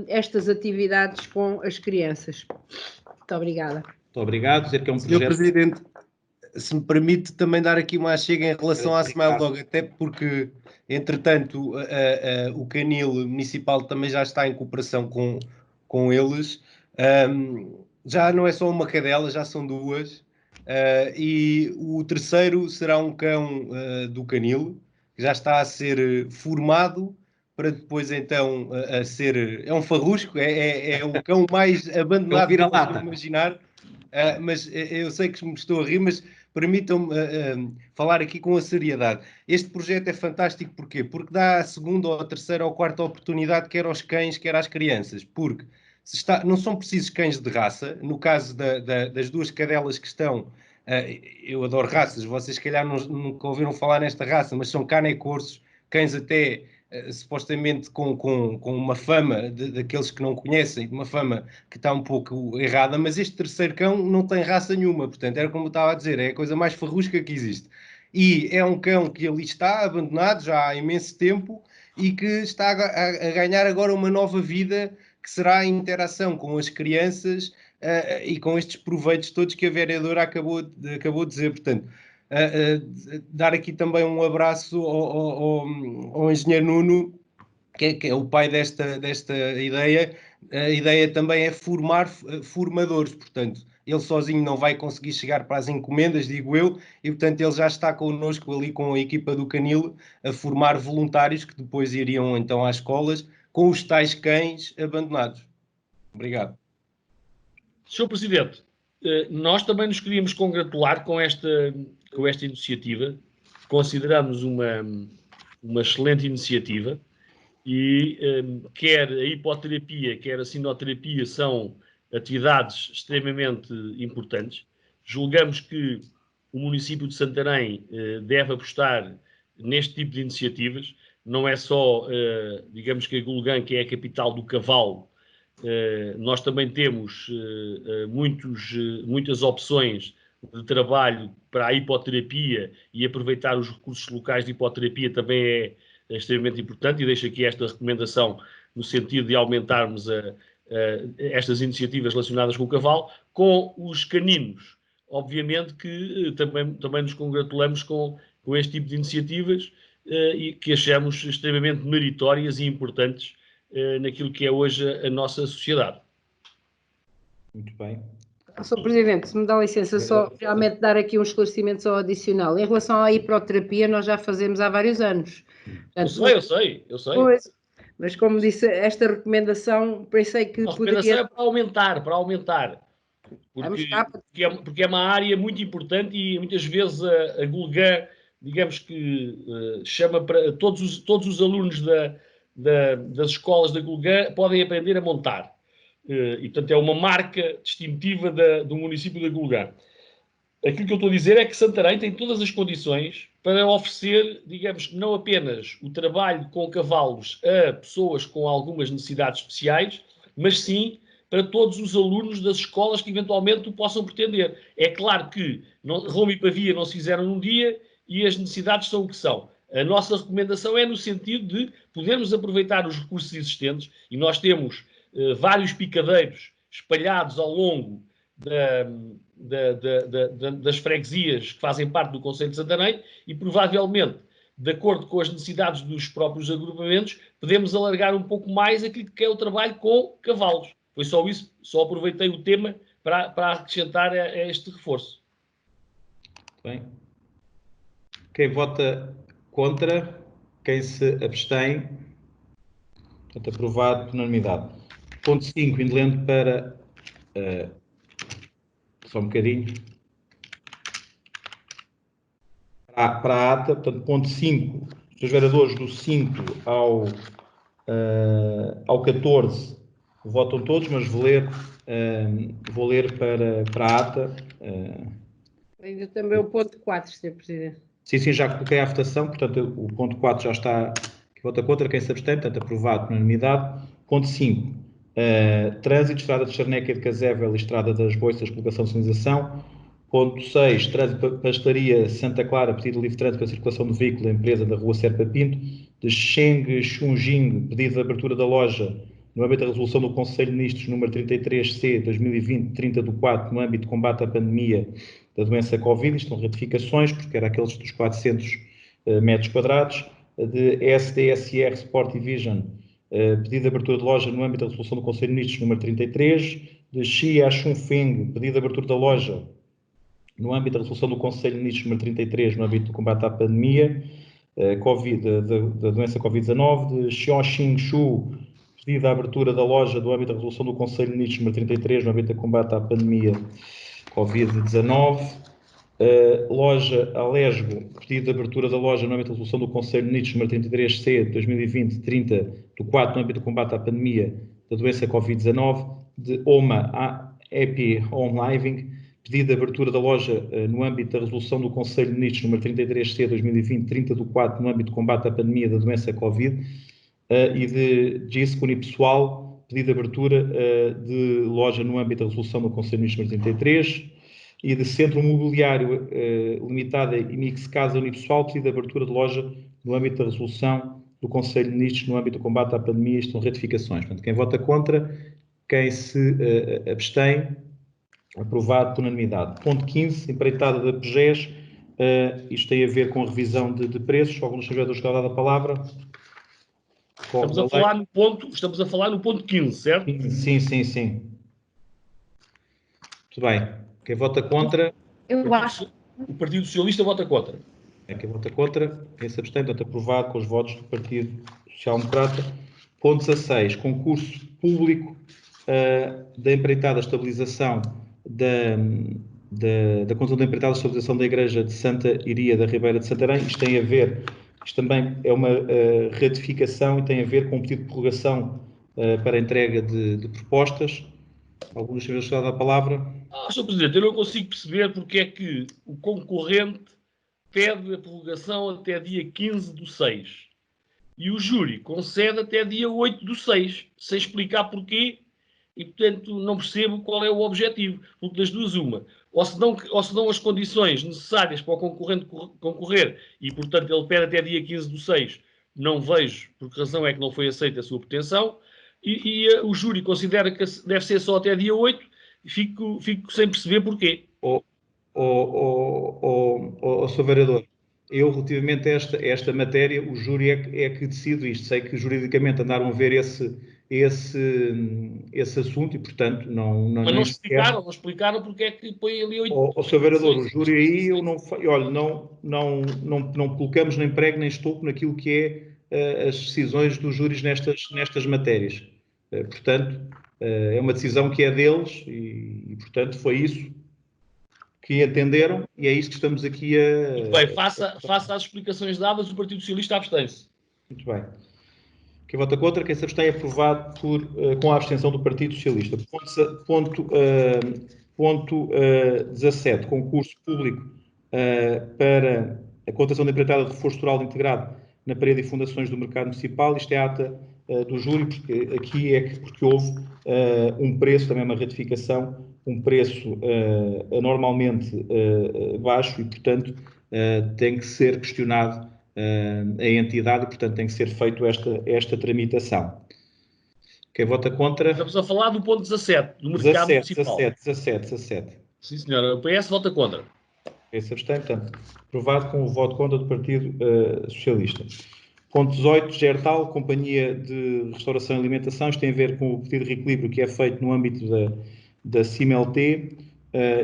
estas atividades com as crianças. Muito obrigada. Muito obrigado. Dizer que é um projeto... Senhor Presidente, se me permite também dar aqui uma chega em relação à Smile Dog, até porque, entretanto, o canil municipal também já está em cooperação com eles. Já não é só uma cadela, já são 2. E o terceiro será um cão do canil, que já está a ser formado para depois então a ser... É um farrusco, é o cão mais abandonado que posso imaginar. Mas eu sei que me estou a rir, mas permitam-me falar aqui com a seriedade. Este projeto é fantástico, porquê? Porque dá a segunda ou a terceira ou a quarta oportunidade, quer aos cães, quer às crianças, porque não são precisos cães de raça. No caso das 2 cadelas que estão, eu adoro raças, vocês se calhar nunca ouviram falar nesta raça, mas são cane-corsos, cães até... supostamente com uma fama daqueles que não conhecem, uma fama que está um pouco errada, mas este terceiro cão não tem raça nenhuma, portanto, era como eu estava a dizer, é a coisa mais farrusca que existe. E é um cão que ali está, abandonado já há imenso tempo, e que está a ganhar agora uma nova vida, que será a interação com as crianças e com estes proveitos todos que a vereadora acabou de dizer, portanto... dar aqui também um abraço ao engenheiro Nuno, que é o pai desta ideia. A ideia também é formar formadores, portanto, ele sozinho não vai conseguir chegar para as encomendas, digo eu, e portanto ele já está connosco ali com a equipa do Canil a formar voluntários que depois iriam então às escolas com os tais cães abandonados. Obrigado. Sr. Presidente, nós também nos queríamos congratular com esta iniciativa. Consideramos uma excelente iniciativa e quer a hipoterapia, quer a sinoterapia são atividades extremamente importantes. Julgamos que o município de Santarém deve apostar neste tipo de iniciativas. Não é só, digamos que a Gulgã, que é a capital do cavalo. Nós também temos muitas opções de trabalho para a hipoterapia, e aproveitar os recursos locais de hipoterapia também é extremamente importante, e deixo aqui esta recomendação no sentido de aumentarmos estas iniciativas relacionadas com o cavalo. Com os caninos, obviamente que também nos congratulamos com este tipo de iniciativas e que achamos extremamente meritórias e importantes naquilo que é hoje a nossa sociedade. Muito bem. Sr. Presidente, se me dá licença, só realmente dar aqui um esclarecimento só adicional. Em relação à hipoterapia, nós já fazemos há vários anos. Portanto, eu sei. Pois, mas como disse, esta recomendação, pensei que a recomendação é para aumentar. Porque é uma área muito importante e muitas vezes a Gulgã, digamos que chama para todos os alunos das escolas da Gulgã podem aprender a montar. E, portanto, é uma marca distintiva do município da Gulgã. Aquilo que eu estou a dizer é que Santarém tem todas as condições para oferecer, digamos, não apenas o trabalho com cavalos a pessoas com algumas necessidades especiais, mas sim para todos os alunos das escolas que eventualmente o possam pretender. É claro que Roma e Pavia não se fizeram num dia e as necessidades são o que são. A nossa recomendação é no sentido de podermos aproveitar os recursos existentes, e nós temos vários picadeiros espalhados ao longo das freguesias que fazem parte do Concelho de Santarém, e provavelmente, de acordo com as necessidades dos próprios agrupamentos, podemos alargar um pouco mais aquilo que é o trabalho com cavalos. Foi só isso, só aproveitei o tema para acrescentar a este reforço. Bem. Quem vota contra, quem se abstém, portanto, aprovado por unanimidade. Ponto 5, indo lendo para... só um bocadinho. Para a ata, portanto, ponto 5, os vereadores do 5 ao 14 votam todos, mas vou ler para a ata. Ainda também o ponto 4, Sr. Presidente. Sim, já coloquei à votação, portanto, o ponto 4 já está, que vota contra, quem se abstém, portanto, aprovado por unanimidade. Ponto 5, trânsito, estrada de Charneca e de Casével e estrada das Boiças, colocação de sinalização. Ponto 6, trânsito, pastelaria Santa Clara, pedido de livre trânsito para a circulação do veículo da empresa da rua Serpa Pinto. De Xeng Xunjing, pedido de abertura da loja no âmbito da resolução do Conselho de Ministros número 33C 2020-30/4, no âmbito de combate à pandemia da doença Covid. Isto são retificações, porque era aqueles dos 400 metros quadrados. De SDSR Sport Division, pedido de abertura de loja no âmbito da resolução do Conselho de Ministros número 33. De Xia Chunfeng, pedido de abertura da loja no âmbito da resolução do Conselho de Ministros número 33, no âmbito do combate à pandemia da doença Covid-19. De Xiaoxing Shu, pedido de abertura da loja do âmbito da resolução do Conselho de Ministros número 33, no âmbito do combate à pandemia Covid-19. Loja Alesgo, pedido de abertura da loja no âmbito da resolução do Conselho de Ministros número 33C 2020-30/4, no âmbito do combate à pandemia da doença Covid-19. De OMA Happy Home Living, pedido de abertura da loja no âmbito da resolução do Conselho de Ministros número 33C 2020-30/4, no âmbito do combate à pandemia da doença Covid. E de GISC Unipessoal, pedido de abertura de loja no âmbito da resolução do Conselho de Ministros número 33. E de Centro Mobiliário Limitada e Mix Casa Unipessoal, pedido de abertura de loja no âmbito da resolução do Conselho de Ministros no âmbito do combate à pandemia. Isto são retificações. Portanto, quem vota contra, quem se abstém, aprovado por unanimidade. Ponto 15, empreitada da PGES. Isto tem a ver com a revisão de preços. Alguns senhores já dado a palavra. Estamos a falar no ponto 15, certo? Sim. Muito bem. Quem vota contra? Eu acho. O Partido Socialista vota contra. Quem vota contra? Quem se abstém? Portanto, aprovado com os votos do Partido Social Democrata. Ponto 16. Concurso público da empreitada estabilização da condução da empreitada estabilização da Igreja de Santa Iria da Ribeira de Santarém. Isto tem a ver, isto também é uma ratificação e tem a ver com um pedido de prorrogação para a entrega de propostas. Alguns senhores estão a dar a palavra. Sr. Presidente, eu não consigo perceber porque é que o concorrente pede a prorrogação até dia 15/6 e o júri concede até dia 8/6, sem explicar porquê, e, portanto, não percebo qual é o objetivo. Porque das duas, uma, ou se dão as condições necessárias para o concorrente concorrer e, portanto, ele pede até dia 15/6, não vejo por que razão é que não foi aceita a sua pretensão, e o júri considera que deve ser só até dia 8, e fico sem perceber porquê. Sr. Vereador, eu, relativamente a esta matéria, o júri é que decide isto. Sei que juridicamente andaram a ver esse assunto e, portanto, não explicaram porque é que põe ali 8... Sr. Vereador, o júri aí, eu não colocamos nem prego nem estopo naquilo que é as decisões dos júris nestas matérias. Portanto, é uma decisão que é deles e, portanto, foi isso que entenderam e é isso que estamos aqui a... Muito bem, faça as explicações dadas, o Partido Socialista abstém-se. Muito bem. Quem vota contra, quem se abstém, é aprovado com a abstenção do Partido Socialista. Ponto 17, concurso público para a contratação de empreitada de reforço estrutural integrado na parede e fundações do mercado municipal. Isto é a ata do júri, porque aqui porque houve um preço, também uma ratificação, um preço anormalmente baixo e, portanto, tem que ser questionado a entidade e, portanto, tem que ser feito esta tramitação. Quem vota contra? Estamos a falar do ponto 17, do mercado municipal. 17. Sim, senhora. O PS vota contra. Quem se abstém, portanto, aprovado com o voto contra do Partido Socialista. Ponto 18, Gertal, Companhia de Restauração e Alimentação. Isto tem a ver com o pedido de reequilíbrio que é feito no âmbito da CIMLT.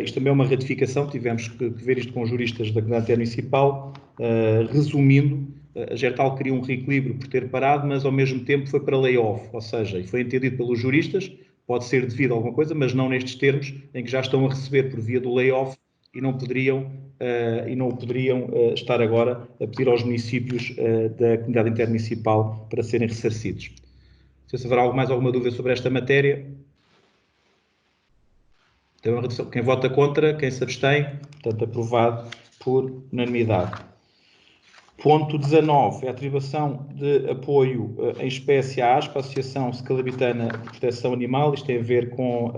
Isto também é uma ratificação, tivemos que ver isto com os juristas da Comunidade Intermunicipal. Resumindo, a Gertal queria um reequilíbrio por ter parado, mas ao mesmo tempo foi para layoff, ou seja, foi entendido pelos juristas, pode ser devido a alguma coisa, mas não nestes termos, em que já estão a receber por via do layoff e não poderiam estar agora a pedir aos municípios da Comunidade Intermunicipal para serem ressarcidos. Não sei se haverá mais alguma dúvida sobre esta matéria. Quem vota contra, quem se abstém, portanto, aprovado por unanimidade. Ponto 19, é a atribuição de apoio em espécie à ASPA, Associação Scalabitana de Proteção Animal. Isto tem a ver com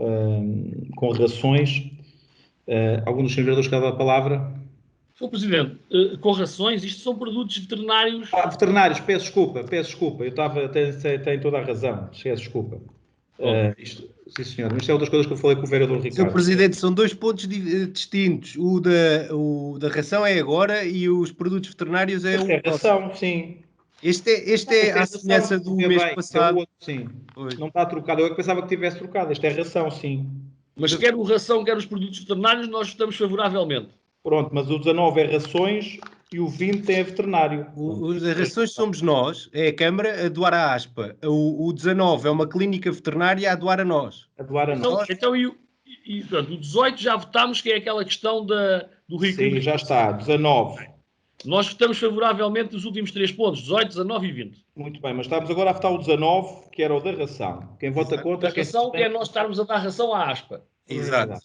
rações. Algum dos senhores vereadores quer dar a palavra? Sr. Presidente, com rações, isto são produtos veterinários... Veterinários, peço desculpa. Eu tenho toda a razão, desculpa. Sim, senhor, mas isto é outra coisa que eu falei com o vereador Ricardo. Sr. Presidente, são dois pontos distintos. O da ração é agora e os produtos veterinários é o... É ração, sim. Este é a semelhança do mês passado. É outro, sim. Não está trocado. Eu é que pensava que tivesse trocado. Este é ração, sim. Mas quer o ração, quer os produtos veterinários, nós votamos favoravelmente. Pronto, mas o 19 é rações e o 20 é veterinário. Os rações somos nós, é a Câmara a doar à ASPA. O 19 é uma clínica veterinária a doar a nós. Então pronto, o 18 já votámos, que é aquela questão do reequilíbrio. Sim, já está. 19. Nós votamos favoravelmente os últimos 3 pontos, 18, 19 e 20. Muito bem, mas estamos agora a votar o 19, que era o da ração. Quem vota contra... A ração é nós estarmos a dar ração à ASPA. Exato.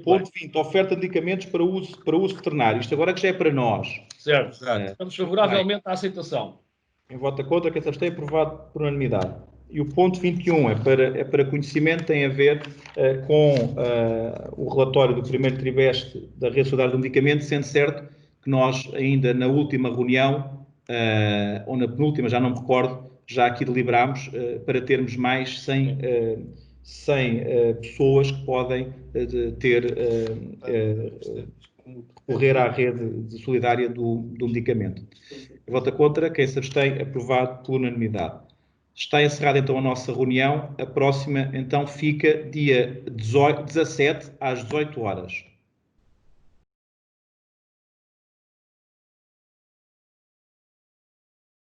Ponto 20, oferta de medicamentos para uso veterinário. Isto agora que já é para nós. Certo. Estamos favoravelmente à aceitação. Quem vota contra, quem se abstém, aprovado por unanimidade. E o ponto 21 é para conhecimento, tem a ver com o relatório do primeiro trimestre da Rede Solidária do Medicamento, sendo certo que nós ainda na última reunião, ou na penúltima, já não me recordo, já aqui deliberámos para termos mais 100 pessoas que podem recorrer à rede solidária do medicamento. Quem vota contra, quem se abstém, aprovado por unanimidade. Está encerrada então a nossa reunião. A próxima então fica dia 17 às 18 horas.